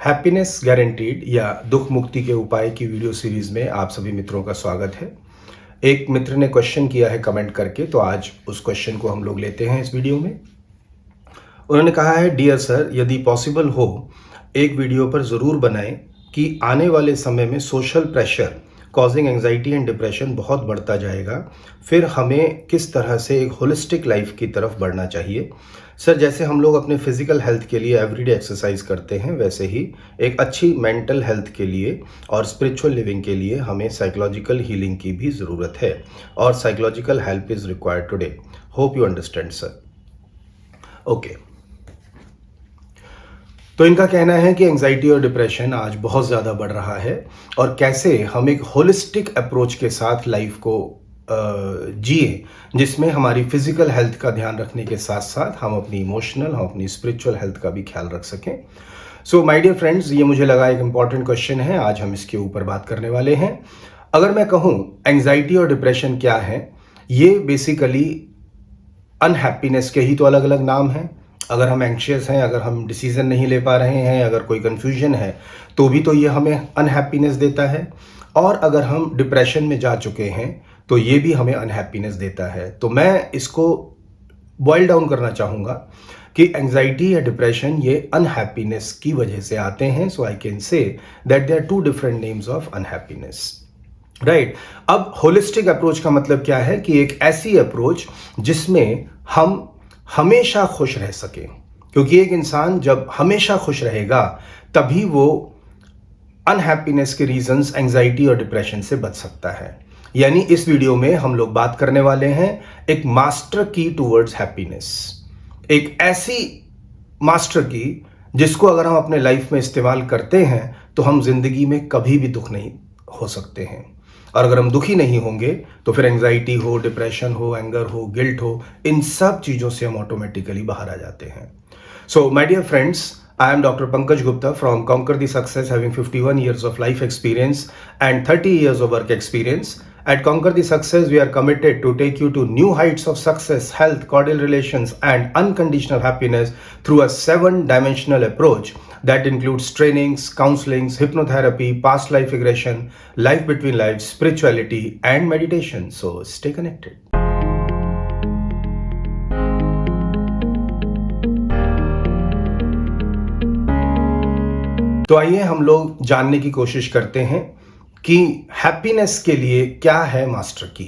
Happiness guaranteed या दुख मुक्ति के उपाय की वीडियो सीरीज में आप सभी मित्रों का स्वागत है। एक मित्र ने क्वेश्चन किया है कमेंट करके, तो आज उस क्वेश्चन को हम लोग लेते हैं इस वीडियो में। उन्होंने कहा है, डियर सर, यदि पॉसिबल हो एक वीडियो पर ज़रूर बनाएं कि आने वाले समय में social pressure causing anxiety and depression बहुत बढ़ता जाएगा, फिर हमें किस तरह से एक होलिस्टिक लाइफ की तरफ बढ़ना चाहिए। सर, जैसे हम लोग अपने फिजिकल हेल्थ के लिए एवरीडे एक्सरसाइज करते हैं, वैसे ही एक अच्छी मेंटल हेल्थ के लिए और स्पिरिचुअल लिविंग के लिए हमें साइकोलॉजिकल हीलिंग की भी ज़रूरत है और psychological help is required today. Hope you understand sir. Okay, तो इनका कहना है कि एंजाइटी और डिप्रेशन आज बहुत ज़्यादा बढ़ रहा है और कैसे हम एक होलिस्टिक अप्रोच के साथ लाइफ को जिए, जिसमें हमारी फिजिकल हेल्थ का ध्यान रखने के साथ साथ हम अपनी इमोशनल, हम अपनी स्पिरिचुअल हेल्थ का भी ख्याल रख सकें। सो माय डियर फ्रेंड्स, ये मुझे लगा एक इम्पॉर्टेंट क्वेश्चन है, आज हम इसके ऊपर बात करने वाले हैं। अगर मैं कहूँ एंजाइटी और डिप्रेशन क्या है, ये बेसिकली अनहैप्पीनेस के ही तो अलग अलग नाम हैं। अगर हम एंग्शियस हैं, अगर हम डिसीजन नहीं ले पा रहे हैं, अगर कोई कन्फ्यूजन है, तो भी तो ये हमें अनहैप्पीनेस देता है। और अगर हम डिप्रेशन में जा चुके हैं तो ये भी हमें अनहैप्पीनेस देता है। तो मैं इसको बॉइल डाउन करना चाहूँगा कि एंजाइटी या डिप्रेशन ये अनहैप्पीनेस की वजह से आते हैं। So I can say that they are two different names of unhappiness, right. अब होलिस्टिक अप्रोच का मतलब क्या है कि एक ऐसी अप्रोच जिसमें हम हमेशा खुश रह सके, क्योंकि एक इंसान जब हमेशा खुश रहेगा तभी वो अनहैप्पीनेस के रीजंस, एंजाइटी और डिप्रेशन से बच सकता है। यानी इस वीडियो में हम लोग बात करने वाले हैं एक मास्टर की टूवर्ड्स हैप्पीनेस, एक ऐसी मास्टर की जिसको अगर हम अपने लाइफ में इस्तेमाल करते हैं तो हम जिंदगी में कभी भी दुख नहीं हो सकते हैं। और अगर हम दुखी नहीं होंगे तो फिर एंजाइटी हो, डिप्रेशन हो, एंगर हो, गिल्ट हो, इन सब चीज़ों से हम ऑटोमेटिकली बाहर आ जाते हैं। So my dear friends, I am Dr. Pankaj Gupta from Conquer the Success, having 51 years of life experience and 30 years of work experience. At Conquer the Success, we are committed to take you to new heights of success, health, cordial relations, and unconditional happiness through a 7-dimensional approach that includes trainings, counselings, hypnotherapy, past life regression, life between lives, spirituality, and meditation. So stay connected. तो आइए हम लोग जानने की कोशिश करते हैं कि हैप्पीनेस के लिए क्या है मास्टर की।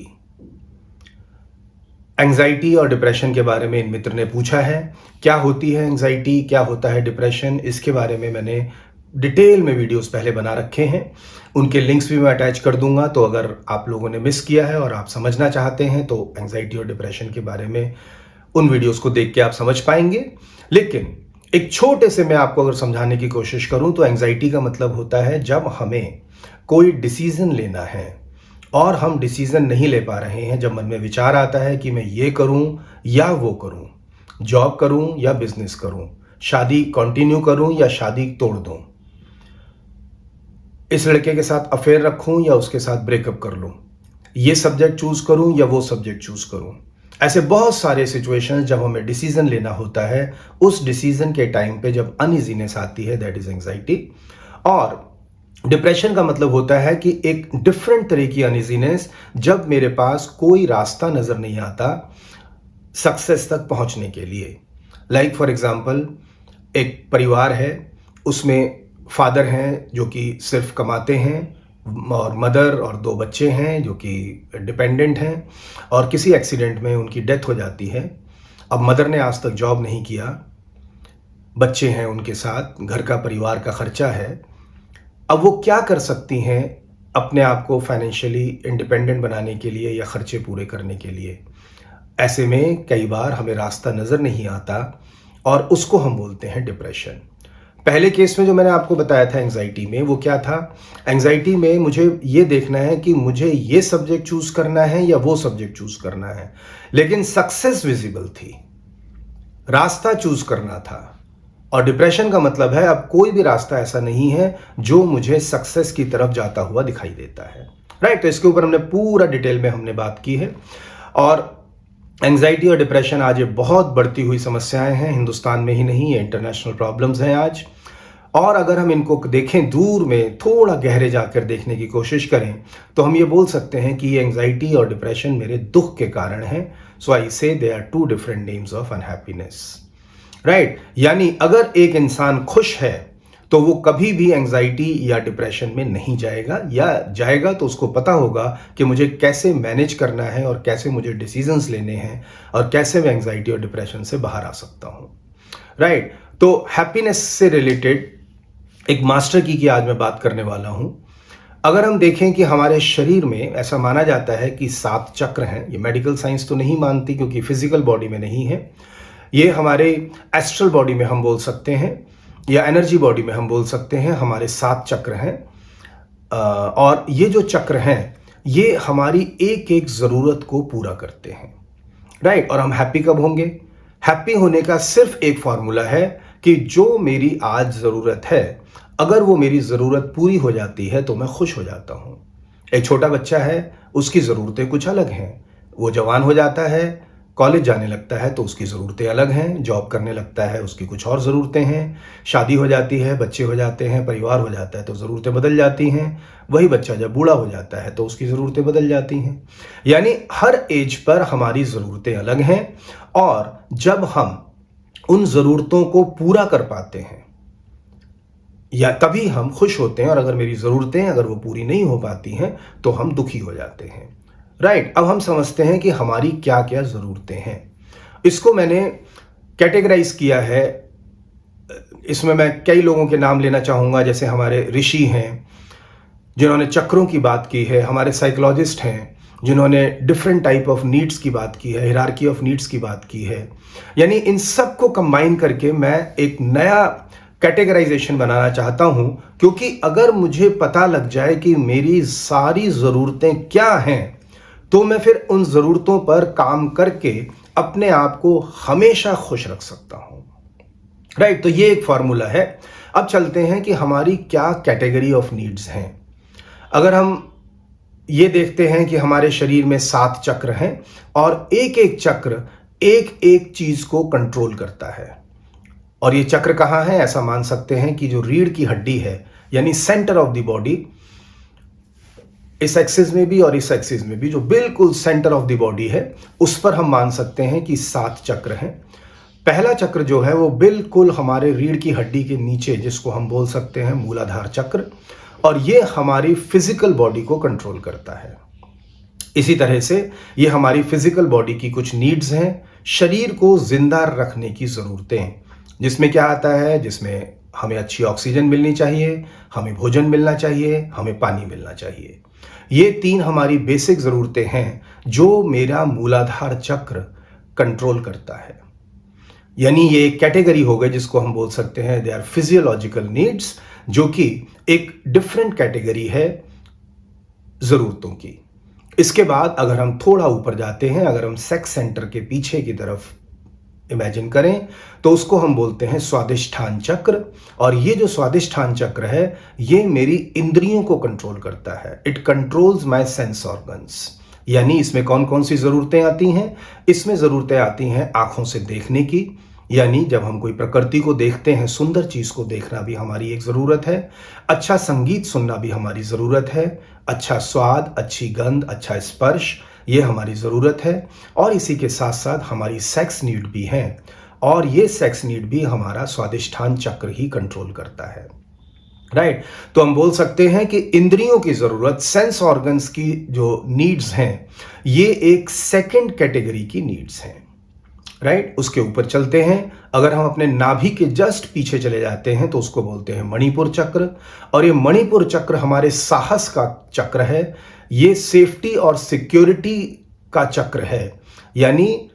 एंजाइटी और डिप्रेशन के बारे में इन मित्र ने पूछा है, क्या होती है एंजाइटी, क्या होता है डिप्रेशन। इसके बारे में मैंने डिटेल में वीडियोस पहले बना रखे हैं, उनके लिंक्स भी मैं अटैच कर दूंगा। तो अगर आप लोगों ने मिस किया है और आप समझना चाहते हैं तो एंजाइटी और डिप्रेशन के बारे में उन वीडियोस को देख के आप समझ पाएंगे। लेकिन एक छोटे से मैं आपको अगर समझाने की कोशिश करूं तो एंजाइटी का मतलब होता है जब हमें कोई डिसीजन लेना है और हम डिसीजन नहीं ले पा रहे हैं। जब मन में विचार आता है कि मैं ये करूं या वो करूं, जॉब करूं या बिजनेस करूं, शादी कंटिन्यू करूं या शादी तोड़ दूं, इस लड़के के साथ अफेयर रखूं या उसके साथ ब्रेकअप कर लूं, ये सब्जेक्ट चूज करूं या वो सब्जेक्ट चूज करूं। ऐसे बहुत सारे सिचुएशंस जब हमें डिसीजन लेना होता है, उस डिसीजन के टाइम पे जब अनइजीनेस आती है, दैट इज एंजाइटी। और डिप्रेशन का मतलब होता है कि एक डिफरेंट तरह की अनइजीनेस, जब मेरे पास कोई रास्ता नजर नहीं आता सक्सेस तक पहुंचने के लिए। लाइक फॉर एग्जांपल, एक परिवार है, उसमें फादर हैं जो कि सिर्फ कमाते हैं और मदर और 2 बच्चे हैं जो कि डिपेंडेंट हैं, और किसी एक्सीडेंट में उनकी डेथ हो जाती है। अब मदर ने आज तक जॉब नहीं किया, बच्चे हैं उनके साथ, घर का परिवार का खर्चा है। अब वो क्या कर सकती हैं अपने आप को फाइनेंशियली इंडिपेंडेंट बनाने के लिए या खर्चे पूरे करने के लिए। ऐसे में कई बार हमें रास्ता नज़र नहीं आता और उसको हम बोलते हैं डिप्रेशन। पहले केस में जो मैंने आपको बताया था एंजाइटी में, वो क्या था? एंजाइटी में मुझे ये देखना है कि मुझे ये सब्जेक्ट चूज करना है या वो सब्जेक्ट चूज करना है, लेकिन सक्सेस विजिबल थी, रास्ता चूज करना था। और डिप्रेशन का मतलब है अब कोई भी रास्ता ऐसा नहीं है जो मुझे सक्सेस की तरफ जाता हुआ दिखाई देता है, राइट। तो इसके ऊपर हमने पूरा डिटेल में हमने बात की है। और एंजाइटी और डिप्रेशन आज ये बहुत बढ़ती हुई समस्याएं हैं, हिंदुस्तान में ही नहीं, ये इंटरनेशनल प्रॉब्लम्स हैं आज। और अगर हम इनको देखें दूर में, थोड़ा गहरे जाकर देखने की कोशिश करें, तो हम ये बोल सकते हैं कि ये एंग्जाइटी और डिप्रेशन मेरे दुख के कारण है। So I say they are two different names of unhappiness, right. यानी अगर एक इंसान खुश है तो वो कभी भी एंग्जाइटी या डिप्रेशन में नहीं जाएगा, या जाएगा तो उसको पता होगा कि मुझे कैसे मैनेज करना है और कैसे मुझे डिसीजंस लेने हैं और कैसे मैं एंग्जाइटी और डिप्रेशन से बाहर आ सकता हूं, राइट। तो हैप्पीनेस से रिलेटेड एक मास्टर की आज मैं बात करने वाला हूं। अगर हम देखें कि हमारे शरीर में ऐसा माना जाता है कि 7 चक्र हैं। ये मेडिकल साइंस तो नहीं मानती क्योंकि फिजिकल बॉडी में नहीं है, ये हमारे एस्ट्रल बॉडी में हम बोल सकते हैं या एनर्जी बॉडी में हम बोल सकते हैं, हमारे 7 चक्र हैं। और ये जो चक्र हैं ये हमारी एक एक ज़रूरत को पूरा करते हैं, राइट। और हम हैप्पी कब होंगे? हैप्पी होने का सिर्फ एक फॉर्मूला है कि जो मेरी आज ज़रूरत है, अगर वो मेरी ज़रूरत पूरी हो जाती है तो मैं खुश हो जाता हूँ। एक छोटा बच्चा है, उसकी ज़रूरतें कुछ अलग हैं। वो जवान हो जाता है, कॉलेज जाने लगता है तो उसकी ज़रूरतें अलग हैं, जॉब करने लगता है उसकी कुछ और ज़रूरतें हैं, शादी हो जाती है, बच्चे हो जाते हैं, परिवार हो जाता है तो ज़रूरतें बदल जाती हैं। वही बच्चा जब बूढ़ा हो जाता है तो उसकी ज़रूरतें बदल जाती हैं। यानी हर एज पर हमारी ज़रूरतें अलग हैं, और जब हम उन ज़रूरतों को पूरा कर पाते हैं या तभी हम खुश होते हैं, और अगर मेरी ज़रूरतें अगर वो पूरी नहीं हो पाती हैं तो हम दुखी हो जाते हैं, राइट। अब हम समझते हैं कि हमारी क्या क्या ज़रूरतें हैं। इसको मैंने कैटेगराइज किया है। इसमें मैं कई लोगों के नाम लेना चाहूँगा, जैसे हमारे ऋषि हैं जिन्होंने चक्रों की बात की है, हमारे साइकोलॉजिस्ट हैं जिन्होंने डिफरेंट टाइप ऑफ नीड्स की बात की है, हायरार्की ऑफ नीड्स की बात की है। यानी इन सब को कंबाइन करके मैं एक नया कैटेगराइजेशन बनाना चाहता हूं, क्योंकि अगर मुझे पता लग जाए कि मेरी सारी ज़रूरतें क्या हैं तो मैं फिर उन ज़रूरतों पर काम करके अपने आप को हमेशा खुश रख सकता हूं, राइट। तो ये एक फॉर्मूला है। अब चलते हैं कि हमारी क्या कैटेगरी ऑफ नीड्स हैं। अगर हम ये देखते हैं कि हमारे शरीर में 7 चक्र हैं और एक एक चक्र एक एक चीज को कंट्रोल करता है। और ये चक्र कहाँ है? ऐसा मान सकते हैं कि जो रीढ़ की हड्डी है, यानी सेंटर ऑफ द बॉडी, इस एक्सिस में भी और इस एक्सिस में भी, जो बिल्कुल सेंटर ऑफ द बॉडी है, उस पर हम मान सकते हैं कि 7 चक्र हैं। पहला चक्र जो है वो बिल्कुल हमारे रीढ़ की हड्डी के नीचे, जिसको हम बोल सकते हैं मूलाधार चक्र, और ये हमारी फिजिकल बॉडी को कंट्रोल करता है। इसी तरह से ये हमारी फिजिकल बॉडी की कुछ नीड्स हैं, शरीर को जिंदा रखने की ज़रूरतें, जिसमें क्या आता है, जिसमें हमें अच्छी ऑक्सीजन मिलनी चाहिए, हमें भोजन मिलना चाहिए, हमें पानी मिलना चाहिए। ये 3 हमारी बेसिक ज़रूरतें हैं जो मेरा मूलाधार चक्र कंट्रोल करता है। यानी ये एक कैटेगरी हो गई जिसको हम बोल सकते हैं दे आर फिजियोलॉजिकल नीड्स, जो कि एक डिफरेंट कैटेगरी है ज़रूरतों की। इसके बाद अगर हम थोड़ा ऊपर जाते हैं, अगर हम सेक्स सेंटर के पीछे की तरफ इमेजिन करें, तो उसको हम बोलते हैं स्वादिष्ठान चक्र। और ये जो स्वादिष्ठान चक्र है, ये मेरी इंद्रियों को कंट्रोल करता है। It controls my sense organs. यानी इसमें कौन कौन सी ज़रूरतें आती हैं? इसमें ज़रूरतें आती हैं आँखों से देखने की, यानी जब हम कोई प्रकृति को देखते हैं, सुंदर चीज़ को देखना भी हमारी एक ज़रूरत है। अच्छा संगीत सुनना भी हमारी ज़रूरत है। अच्छा स्वाद, अच्छी गंध, अच्छा स्पर्श, ये हमारी ज़रूरत है। और इसी के साथ साथ हमारी सेक्स नीड भी है, और ये सेक्स नीड भी हमारा स्वादिष्ठान चक्र ही कंट्रोल करता है, राइट। तो हम बोल सकते हैं कि इंद्रियों की ज़रूरत, सेंस ऑर्गन्स की जो नीड्स हैं, ये एक सेकंड कैटेगरी की नीड्स हैं, राइट। उसके ऊपर चलते हैं, अगर हम अपने नाभि के जस्ट पीछे चले जाते हैं तो उसको बोलते हैं मणिपुर चक्र। और ये मणिपुर चक्र हमारे साहस का चक्र है, ये सेफ्टी और सिक्योरिटी का चक्र है। यानी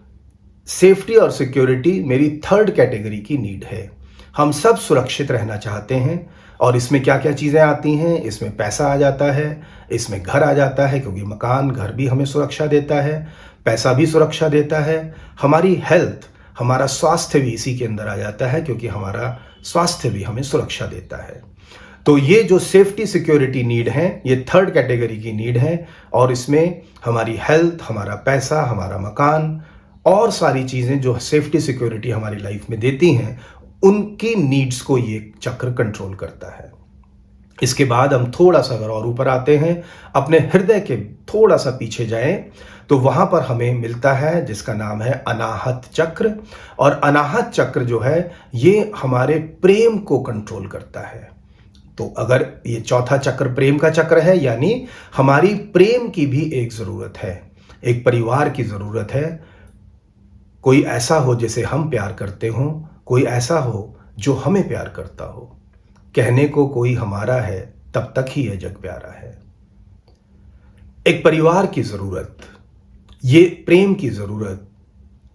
सेफ्टी और सिक्योरिटी मेरी थर्ड कैटेगरी की नीड है। हम सब सुरक्षित रहना चाहते हैं, और इसमें क्या क्या चीज़ें आती हैं? इसमें पैसा आ जाता है, इसमें घर आ जाता है, क्योंकि मकान, घर भी हमें सुरक्षा देता है, पैसा भी सुरक्षा देता है। हमारी हेल्थ, हमारा स्वास्थ्य भी इसी के अंदर आ जाता है, क्योंकि हमारा स्वास्थ्य भी हमें सुरक्षा देता है। तो ये जो सेफ्टी सिक्योरिटी नीड है, ये थर्ड कैटेगरी की नीड है, और इसमें हमारी हेल्थ, हमारा पैसा, हमारा मकान और सारी चीज़ें जो सेफ्टी सिक्योरिटी हमारी लाइफ में देती हैं, उनकी नीड्स को ये चक्र कंट्रोल करता है। इसके बाद हम थोड़ा सा अगर और ऊपर आते हैं, अपने हृदय के थोड़ा सा पीछे जाएं, तो वहां पर हमें मिलता है जिसका नाम है अनाहत चक्र। और अनाहत चक्र जो है ये हमारे प्रेम को कंट्रोल करता है। तो अगर ये चौथा चक्र प्रेम का चक्र है, यानी हमारी प्रेम की भी एक जरूरत है, एक परिवार की जरूरत है। कोई ऐसा हो जिसे हम प्यार करते हों, कोई ऐसा हो जो हमें प्यार करता हो। कहने को कोई हमारा है, तब तक ही यह जग प्यारा है। एक परिवार की जरूरत, ये प्रेम की जरूरत,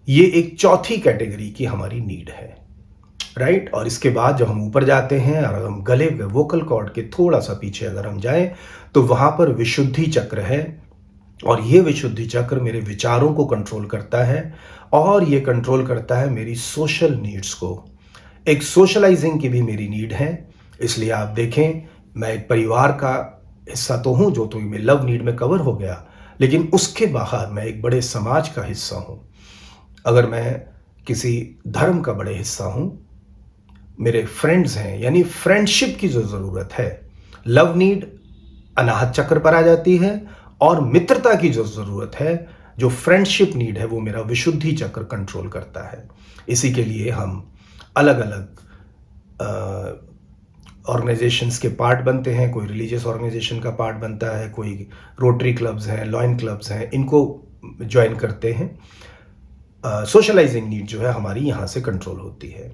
ये एक चौथी कैटेगरी की हमारी नीड है, राइट। और इसके बाद जब हम ऊपर जाते हैं और हम गले के वोकल कॉर्ड के थोड़ा सा पीछे अगर हम जाएं, तो वहां पर विशुद्धि चक्र है। और ये विशुद्धि चक्र मेरे विचारों को कंट्रोल करता है, और ये कंट्रोल करता है मेरी सोशल नीड्स को। एक सोशलाइजिंग की भी मेरी नीड है। इसलिए आप देखें, मैं एक परिवार का हिस्सा तो हूं, जो तो में लव नीड में कवर हो गया, लेकिन उसके बाहर मैं एक बड़े समाज का हिस्सा हूं। अगर मैं किसी धर्म का बड़े हिस्सा हूं, मेरे फ्रेंड्स हैं, यानी फ्रेंडशिप की जो जरूरत है, लव नीड अनाहत चक्र पर आ जाती है। और मित्रता की जो जरूरत है, जो फ्रेंडशिप नीड है, वो मेरा विशुद्धि चक्र कंट्रोल करता है। इसी के लिए हम अलग अलग ऑर्गेनाइजेशंस के पार्ट बनते हैं। कोई रिलीजियस ऑर्गेनाइजेशन का पार्ट बनता है, कोई रोटरी क्लब्स हैं, लॉयन क्लब्स हैं, इनको ज्वाइन करते हैं। सोशलाइजिंग नीड जो है हमारी यहाँ से कंट्रोल होती है।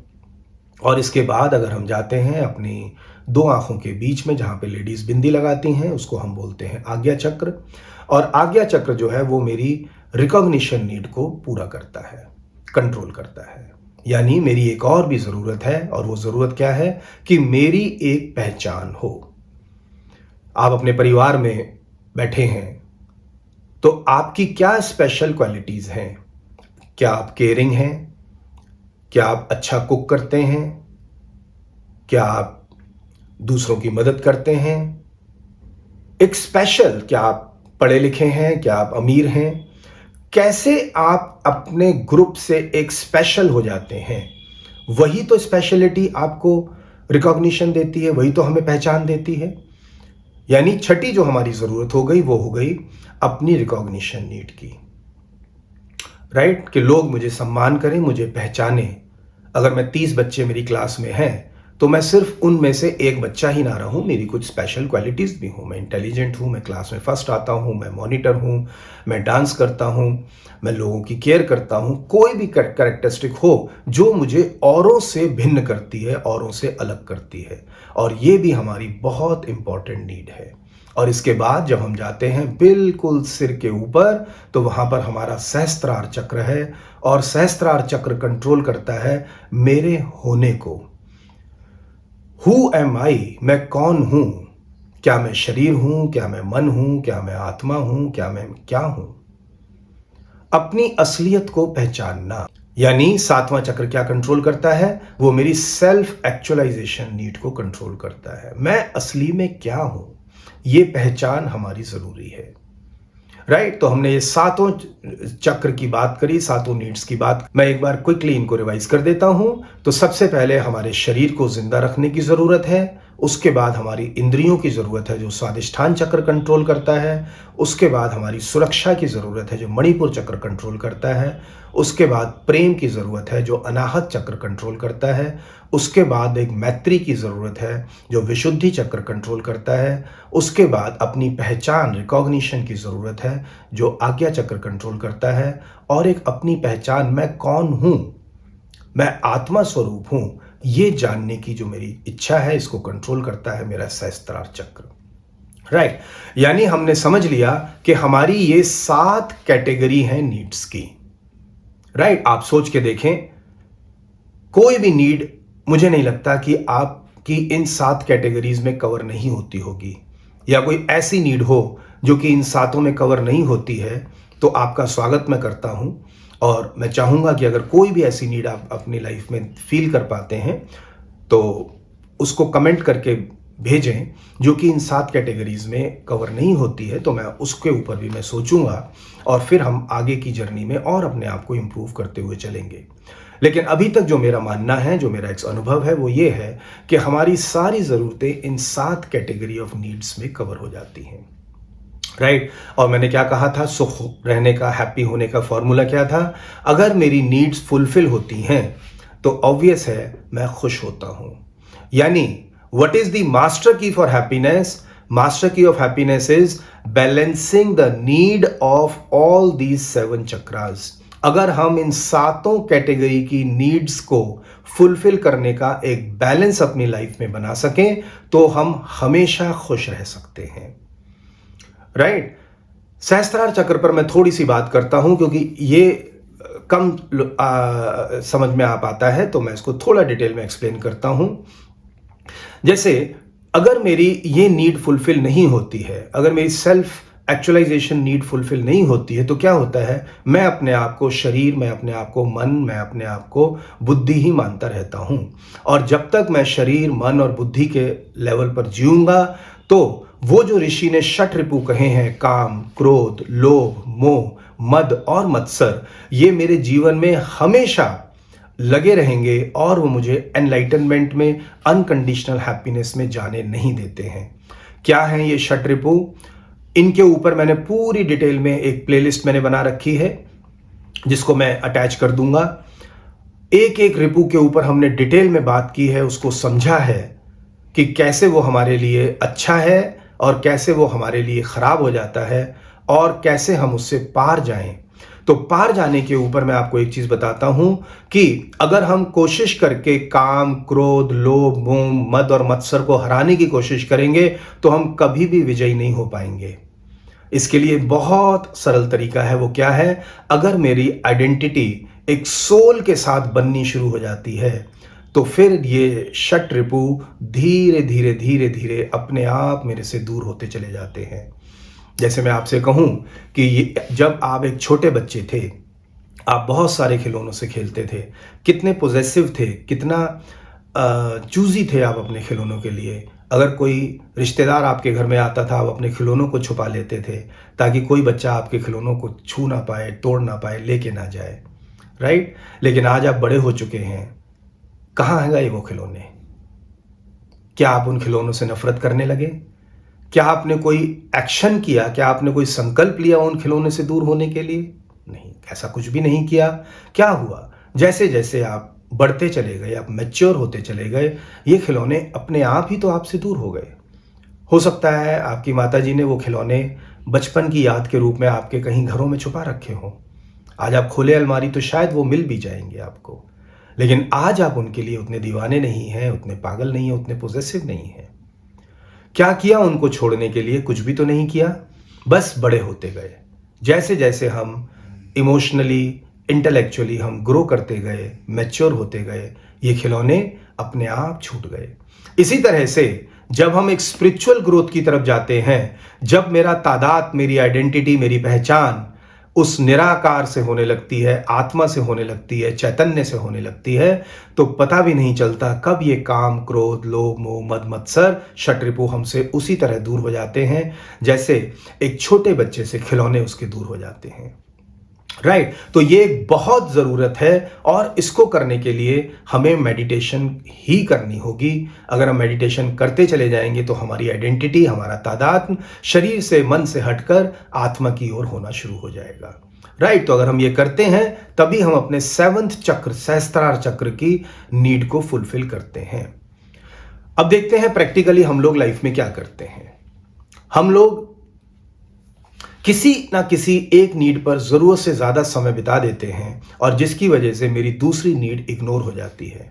और इसके बाद अगर हम जाते हैं अपनी दो आंखों के बीच में, जहाँ पे लेडीज बिंदी लगाती हैं, उसको हम बोलते हैं आज्ञा चक्र। और आज्ञा चक्र जो है वो मेरी रिकॉग्निशन नीड को पूरा करता है, कंट्रोल करता है। यानी मेरी एक और भी जरूरत है, और वो जरूरत क्या है कि मेरी एक पहचान हो। आप अपने परिवार में बैठे हैं, तो आपकी क्या स्पेशल क्वालिटीज हैं? क्या आप केयरिंग हैं? क्या आप अच्छा कुक करते हैं? क्या आप दूसरों की मदद करते हैं? एक स्पेशल, क्या आप पढ़े लिखे हैं? क्या आप अमीर हैं? कैसे आप अपने ग्रुप से एक स्पेशल हो जाते हैं? वही तो स्पेशलिटी आपको रिकॉग्निशन देती है, वही तो हमें पहचान देती है। यानी छठी जो हमारी जरूरत हो गई, वो हो गई अपनी रिकॉग्निशन नीड की, राइट। कि लोग मुझे सम्मान करें, मुझे पहचाने। अगर मैं 30 बच्चे मेरी क्लास में हैं, तो मैं सिर्फ उनमें से एक बच्चा ही ना रहूं, मेरी कुछ स्पेशल क्वालिटीज भी हूं। मैं इंटेलिजेंट हूं, मैं क्लास में फर्स्ट आता हूं, मैं मॉनिटर हूं, मैं डांस करता हूं, मैं लोगों की केयर करता हूं। कोई भी कैरेक्टरिस्टिक हो जो मुझे औरों से भिन्न करती है, औरों से अलग करती है। और ये भी हमारी बहुत इंपॉर्टेंट नीड है। और इसके बाद जब हम जाते हैं बिल्कुल सिर के ऊपर, तो वहां पर हमारा सहस्त्रार चक्र है। और सहस्त्रार चक्र कंट्रोल करता है मेरे होने को। हु एम आई, मैं कौन हूं? क्या मैं शरीर हूं? क्या मैं मन हूं? क्या मैं आत्मा हूं? क्या मैं क्या हूं? अपनी असलियत को पहचानना। यानी सातवां चक्र क्या कंट्रोल करता है? वो मेरी सेल्फ एक्चुअलाइजेशन नीड को कंट्रोल करता है। मैं असली में क्या हूं, ये पहचान हमारी जरूरी है, राइट। तो हमने ये सातों चक्र की बात करी, सातों नीड्स की बात। मैं एक बार क्विकली इनको रिवाइज कर देता हूं। तो सबसे पहले हमारे शरीर को जिंदा रखने की जरूरत है। उसके बाद हमारी इंद्रियों की जरूरत है, जो स्वादिष्ठान चक्र कंट्रोल करता है। उसके बाद हमारी सुरक्षा की जरूरत है, जो मणिपुर चक्र कंट्रोल करता है। उसके बाद प्रेम की जरूरत है, जो अनाहत चक्र कंट्रोल करता है। उसके बाद एक मैत्री की जरूरत है, जो विशुद्धि चक्र कंट्रोल करता है। उसके बाद अपनी पहचान, रिकॉग्निशन की जरूरत है, जो आज्ञा चक्र कंट्रोल करता है। और एक अपनी पहचान, मैं कौन हूं, मैं आत्मा स्वरूप हूं, ये जानने की जो मेरी इच्छा है, इसको कंट्रोल करता है मेरा सहस्त्रार चक्र, राइट। यानी हमने समझ लिया कि हमारी ये 7 कैटेगरी हैं नीड्स की, राइट। आप सोच के देखें, कोई भी नीड मुझे नहीं लगता कि आपकी इन 7 कैटेगरीज में कवर नहीं होती होगी, या कोई ऐसी नीड हो जो कि इन 7 में कवर नहीं होती है। तो आपका स्वागत मैं करता हूं, और मैं चाहूंगा कि अगर कोई भी ऐसी नीड आप अपनी लाइफ में फील कर पाते हैं, तो उसको कमेंट करके भेजें, जो कि इन 7 कैटेगरीज में कवर नहीं होती है। तो मैं उसके ऊपर भी मैं सोचूंगा, और फिर हम आगे की जर्नी में और अपने आप को इम्प्रूव करते हुए चलेंगे। लेकिन अभी तक जो मेरा मानना है, जो मेरा एक अनुभव है, वो ये है कि हमारी सारी ज़रूरतें इन 7 कैटेगरी ऑफ नीड्स में कवर हो जाती हैं, राइट? और मैंने क्या कहा था, सुख रहने का, हैप्पी होने का फॉर्मूला क्या था? अगर मेरी नीड्स फुलफिल होती हैं तो ऑब्वियस है मैं खुश होता हूं। यानी व्हाट इज द मास्टर की फॉर हैप्पीनेस? मास्टर की of happiness is balancing the need of all these 7 chakras. अगर हम इन 7 कैटेगरी की नीड्स को फुलफिल करने का एक बैलेंस अपनी लाइफ में बना सकें तो हम हमेशा खुश रह सकते हैं, राइट? सहस्त्रार चक्र पर मैं थोड़ी सी बात करता हूं क्योंकि ये कम समझ में आ पाता है, तो मैं इसको थोड़ा डिटेल में एक्सप्लेन करता हूं। जैसे अगर मेरी ये नीड फुलफिल नहीं होती है, अगर मेरी सेल्फ एक्चुअलाइजेशन नीड फुलफिल नहीं होती है, तो क्या होता है, मैं अपने आप को शरीर, मैं अपने आप को मन, मैं अपने आप को बुद्धि ही मानता रहता हूं। और जब तक मैं शरीर, मन और बुद्धि के लेवल पर जीऊंगा तो वो जो ऋषि ने षट रिपु कहे हैं, काम, क्रोध, लोभ, मोह, मद और मत्सर, ये मेरे जीवन में हमेशा लगे रहेंगे और वो मुझे एनलाइटनमेंट में, अनकंडीशनल हैप्पीनेस में जाने नहीं देते हैं। क्या हैं ये षट रिपु? इनके ऊपर मैंने पूरी डिटेल में एक प्लेलिस्ट मैंने बना रखी है जिसको मैं अटैच कर दूंगा। एक एक रिपु के ऊपर हमने डिटेल में बात की है, उसको समझा है कि कैसे वो हमारे लिए अच्छा है और कैसे वो हमारे लिए खराब हो जाता है और कैसे हम उससे पार जाएं। तो पार जाने के ऊपर मैं आपको एक चीज बताता हूं कि अगर हम कोशिश करके काम, क्रोध, लोभ, मोह, मद और मत्सर को हराने की कोशिश करेंगे तो हम कभी भी विजयी नहीं हो पाएंगे। इसके लिए बहुत सरल तरीका है। वो क्या है? अगर मेरी आइडेंटिटी एक सोल के साथ बननी शुरू हो जाती है तो फिर ये षट रिपु धीरे धीरे धीरे धीरे अपने आप मेरे से दूर होते चले जाते हैं। जैसे मैं आपसे कहूं कि जब आप एक छोटे बच्चे थे, आप बहुत सारे खिलौनों से खेलते थे, कितने पॉजेसिव थे, कितना चूजी थे आप अपने खिलौनों के लिए। अगर कोई रिश्तेदार आपके घर में आता था, आप अपने खिलौनों को छुपा लेते थे ताकि कोई बच्चा आपके खिलौनों को छू ना पाए, तोड़ ना पाए, लेके ना जाए, राइट? लेकिन आज आप बड़े हो चुके हैं, कहाँ है गए वो खिलौने? क्या आप उन खिलौनों से नफरत करने लगे? क्या आपने कोई एक्शन किया? क्या आपने कोई संकल्प लिया उन खिलौने से दूर होने के लिए? नहीं, ऐसा कुछ भी नहीं किया। क्या हुआ? जैसे जैसे आप बढ़ते चले गए, आप मैच्योर होते चले गए, ये खिलौने अपने आप ही तो आपसे दूर हो गए। हो सकता है आपकी माताजी ने वो खिलौने बचपन की याद के रूप में आपके कहीं घरों में छुपा रखे हों। आज आप खोले अलमारी तो शायद वो मिल भी जाएंगे आपको, लेकिन आज आप उनके लिए उतने दीवाने नहीं हैं, उतने पागल नहीं हैं, उतने पॉसेसिव नहीं हैं। क्या किया उनको छोड़ने के लिए? कुछ भी तो नहीं किया, बस बड़े होते गए। जैसे जैसे हम इमोशनली, इंटेलेक्चुअली हम ग्रो करते गए, मैच्योर होते गए, ये खिलौने अपने आप छूट गए। इसी तरह से जब हम एक स्पिरिचुअल ग्रोथ की तरफ जाते हैं, जब मेरा तादाद, मेरी आइडेंटिटी, मेरी पहचान उस निराकार से होने लगती है, आत्मा से होने लगती है, चैतन्य से होने लगती है, तो पता भी नहीं चलता कब ये काम, क्रोध, लोभ, मोह, मद, मत्सर, षट रिपु हमसे उसी तरह दूर हो जाते हैं जैसे एक छोटे बच्चे से खिलौने उसके दूर हो जाते हैं, राइट? तो ये एक बहुत ज़रूरत है और इसको करने के लिए हमें मेडिटेशन ही करनी होगी। अगर हम मेडिटेशन करते चले जाएंगे तो हमारी आइडेंटिटी, हमारा तादात्म्य शरीर से, मन से हटकर आत्मा की ओर होना शुरू हो जाएगा, राइट? तो अगर हम ये करते हैं तभी हम अपने 7th चक्र, सहस्त्रार चक्र की नीड को फुलफिल करते हैं। अब देखते हैं प्रैक्टिकली हम लोग लाइफ में क्या करते हैं। हम लोग किसी ना किसी एक नीड पर जरूरत से ज्यादा समय बिता देते हैं और जिसकी वजह से मेरी दूसरी नीड इग्नोर हो जाती है।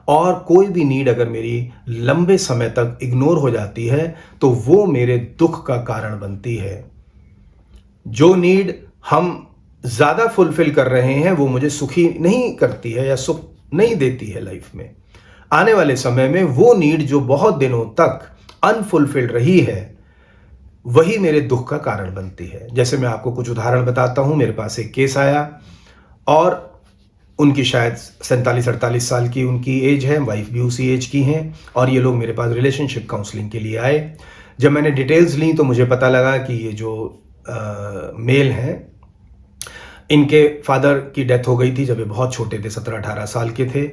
और कोई भी नीड अगर मेरी लंबे समय तक इग्नोर हो जाती है तो वो मेरे दुख का कारण बनती है। जो नीड हम ज्यादा फुलफिल कर रहे हैं वो मुझे सुखी नहीं करती है या सुख नहीं देती है लाइफ में। आने वाले समय में वो नीड जो बहुत दिनों तक अनफुलफिल्ड रही है वही मेरे दुख का कारण बनती है। जैसे मैं आपको कुछ उदाहरण बताता हूं। मेरे पास एक केस आया और उनकी शायद 47-48 साल की उनकी एज है, वाइफ भी उसी एज की हैं और ये लोग मेरे पास रिलेशनशिप काउंसलिंग के लिए आए। जब मैंने डिटेल्स ली तो मुझे पता लगा कि ये जो मेल हैं, इनके फादर की डेथ हो गई थी जब ये बहुत छोटे थे, 17-18 साल के थे।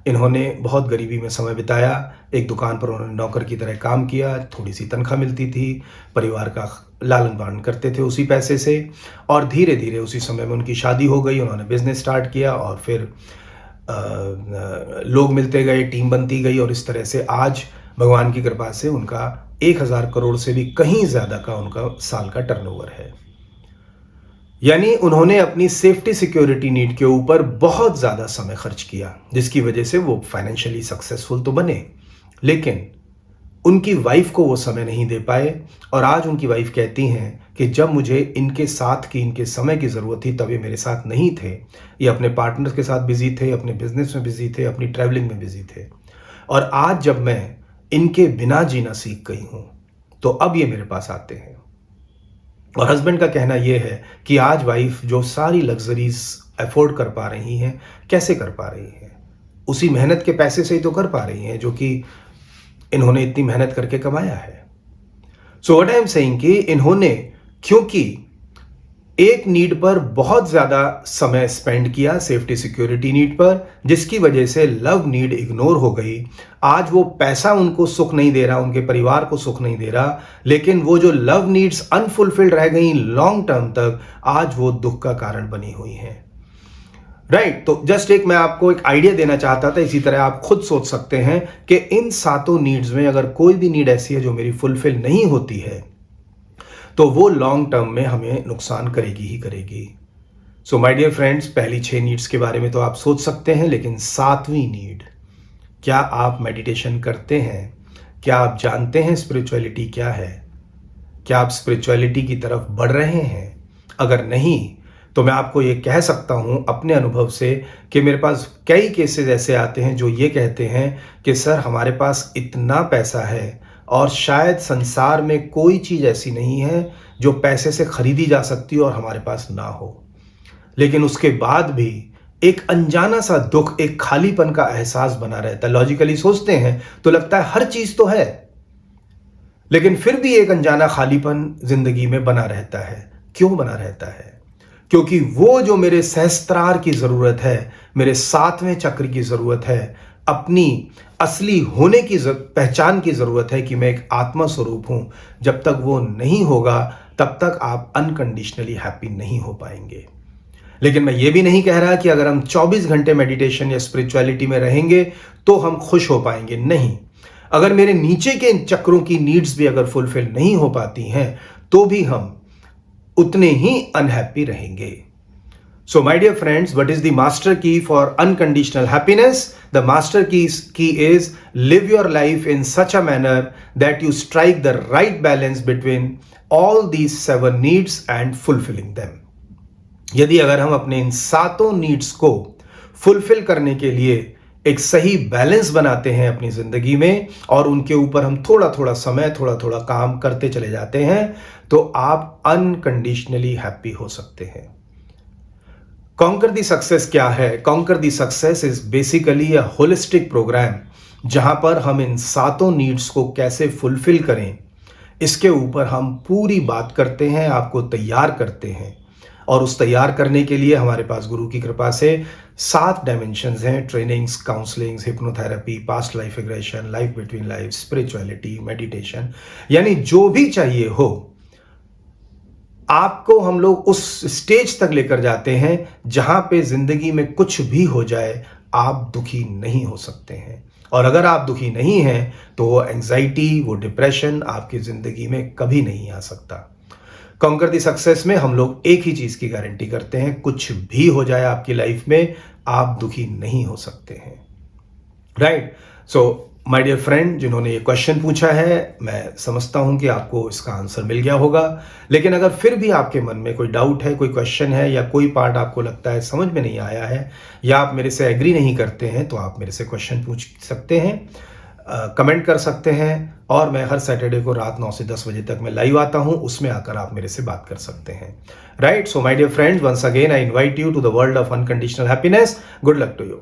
इन्होंने बहुत गरीबी में समय बिताया। एक दुकान पर उन्होंने नौकर की तरह काम किया, थोड़ी-सी तनख्वाह मिलती थी, परिवार का लालन-पालन करते थे उसी पैसे से और धीरे-धीरे उसी समय में उनकी शादी हो गई, उन्होंने बिज़नेस स्टार्ट किया और फिर लोग मिलते गए, टीम बनती गई और इस तरह से आज भगवान की कृपा से उनका 1000 करोड़ से भी कहीं ज़्यादा का उनका साल का टर्नओवर है। यानी उन्होंने अपनी सेफ्टी सिक्योरिटी नीड के ऊपर बहुत ज़्यादा समय खर्च किया, जिसकी वजह से वो फाइनेंशियली सक्सेसफुल तो बने, लेकिन उनकी वाइफ को वो समय नहीं दे पाए और आज उनकी वाइफ कहती हैं कि जब मुझे इनके साथ की, इनके समय की ज़रूरत थी, तब ये मेरे साथ नहीं थे। ये अपने पार्टनर्स के साथ बिज़ी थे, अपने बिज़नेस में बिज़ी थे, अपनी ट्रैवलिंग में बिज़ी थे और आज जब मैं इनके बिना जीना सीख गई हूँ, तो अब ये मेरे पास आते हैं। और हस्बैंड का कहना यह है कि आज वाइफ जो सारी लग्जरीज अफोर्ड कर पा रही हैं, कैसे कर पा रही हैं? उसी मेहनत के पैसे से ही तो कर पा रही हैं जो कि इन्होंने इतनी मेहनत करके कमाया है। So what I am saying कि इन्होंने क्योंकि एक नीड पर बहुत ज़्यादा समय स्पेंड किया, सेफ्टी सिक्योरिटी नीड पर, जिसकी वजह से लव नीड इग्नोर हो गई। आज वो पैसा उनको सुख नहीं दे रहा, उनके परिवार को सुख नहीं दे रहा, लेकिन वो जो लव नीड्स अनफुलफिल्ड रह गई लॉन्ग टर्म तक, आज वो दुख का कारण बनी हुई हैं। राइट, तो जस्ट मैं आपको एक आइडिया देना चाहता था। इसी तरह आप खुद सोच सकते हैं कि इन 7 नीड्स में अगर कोई भी नीड ऐसी है जो मेरी फुलफिल नहीं होती है, तो वो लॉन्ग टर्म में हमें नुकसान करेगी ही करेगी। सो माय डियर फ्रेंड्स, पहली 6 नीड्स के बारे में तो आप सोच सकते हैं, लेकिन 7वीं नीड, क्या आप मेडिटेशन करते हैं? क्या आप जानते हैं स्पिरिचुअलिटी क्या है? क्या आप स्पिरिचुअलिटी की तरफ बढ़ रहे हैं? अगर नहीं, तो मैं आपको ये कह सकता हूँ अपने अनुभव से कि मेरे पास कई केसेस ऐसे आते हैं जो ये कहते हैं कि सर, हमारे पास इतना पैसा है और शायद संसार में कोई चीज़ ऐसी नहीं है जो पैसे से खरीदी जा सकती हो और हमारे पास ना हो। लेकिन उसके बाद भी एक अनजाना सा दुख, एक खालीपन का एहसास बना रहता है। लॉजिकली सोचते हैं तो लगता है हर चीज़ तो है, लेकिन फिर भी एक अनजाना खालीपन जिंदगी में बना रहता है। क्यों बना रहता है? क्योंकि वो जो मेरे सहस्त्रार की ज़रूरत है, मेरे 7वें चक्र की ज़रूरत है, अपनी असली होने की पहचान की ज़रूरत है कि मैं एक आत्मा स्वरूप हूँ, जब तक वो नहीं होगा तब तक आप अनकंडीशनली हैप्पी नहीं हो पाएंगे। लेकिन मैं ये भी नहीं कह रहा कि अगर हम 24 घंटे मेडिटेशन या स्पिरिचुअलिटी में रहेंगे तो हम खुश हो पाएंगे। नहीं, अगर मेरे नीचे के इन चक्रों की नीड्स भी अगर फुलफिल नहीं हो पाती हैं, तो भी हम उतने ही अनहैप्पी रहेंगे। So my dear friends, what is the master key for unconditional happiness? The master key is live your life in such a manner that you strike the right balance between all these 7 needs and fulfilling them. यदि अगर हम अपने इन 7 needs को fulfil करने के लिए एक सही बैलेंस बनाते हैं अपनी जिंदगी में और उनके ऊपर हम थोड़ा थोड़ा समय, थोड़ा थोड़ा काम करते चले जाते हैं, तो आप अनकंडीशनली हैप्पी हो सकते हैं। कॉन्कर दी सक्सेस क्या है? Conquer the success is basically a holistic programme, जहां पर हम इन 7 नीड्स को कैसे फुलफिल करें, इसके ऊपर हम पूरी बात करते हैं, आपको तैयार करते हैं। और उस तैयार करने के लिए हमारे पास गुरु की कृपा से 7 डायमेंशंस हैं: trainings, counsellings, hypnotherapy, past life regression, life between life, spirituality, meditation, यानी जो भी चाहिए हो आपको हम लोग उस स्टेज तक लेकर जाते हैं जहां पे जिंदगी में कुछ भी हो जाए आप दुखी नहीं हो सकते हैं। और अगर आप दुखी नहीं हैं तो वो एंजाइटी, वो डिप्रेशन आपकी जिंदगी में कभी नहीं आ सकता। कॉन्कर दी सक्सेस में हम लोग एक ही चीज की गारंटी करते हैं, कुछ भी हो जाए आपकी लाइफ में आप दुखी नहीं हो सकते हैं। Right, so my dear friend, जिन्होंने ये क्वेश्चन पूछा है, मैं समझता हूं कि आपको इसका आंसर मिल गया होगा। लेकिन अगर फिर भी आपके मन में कोई डाउट है, कोई क्वेश्चन है, या कोई पार्ट आपको लगता है समझ में नहीं आया है, या आप मेरे से एग्री नहीं करते हैं, तो आप मेरे से क्वेश्चन पूछ सकते हैं, कमेंट कर सकते हैं। और मैं हर सैटरडे को रात 9 से 10 बजे तक मैं लाइव आता हूं, उसमें आकर आप मेरे से बात कर सकते हैं। Right, so my dear friends, once again I invite you to the world of unconditional happiness. Good luck to you.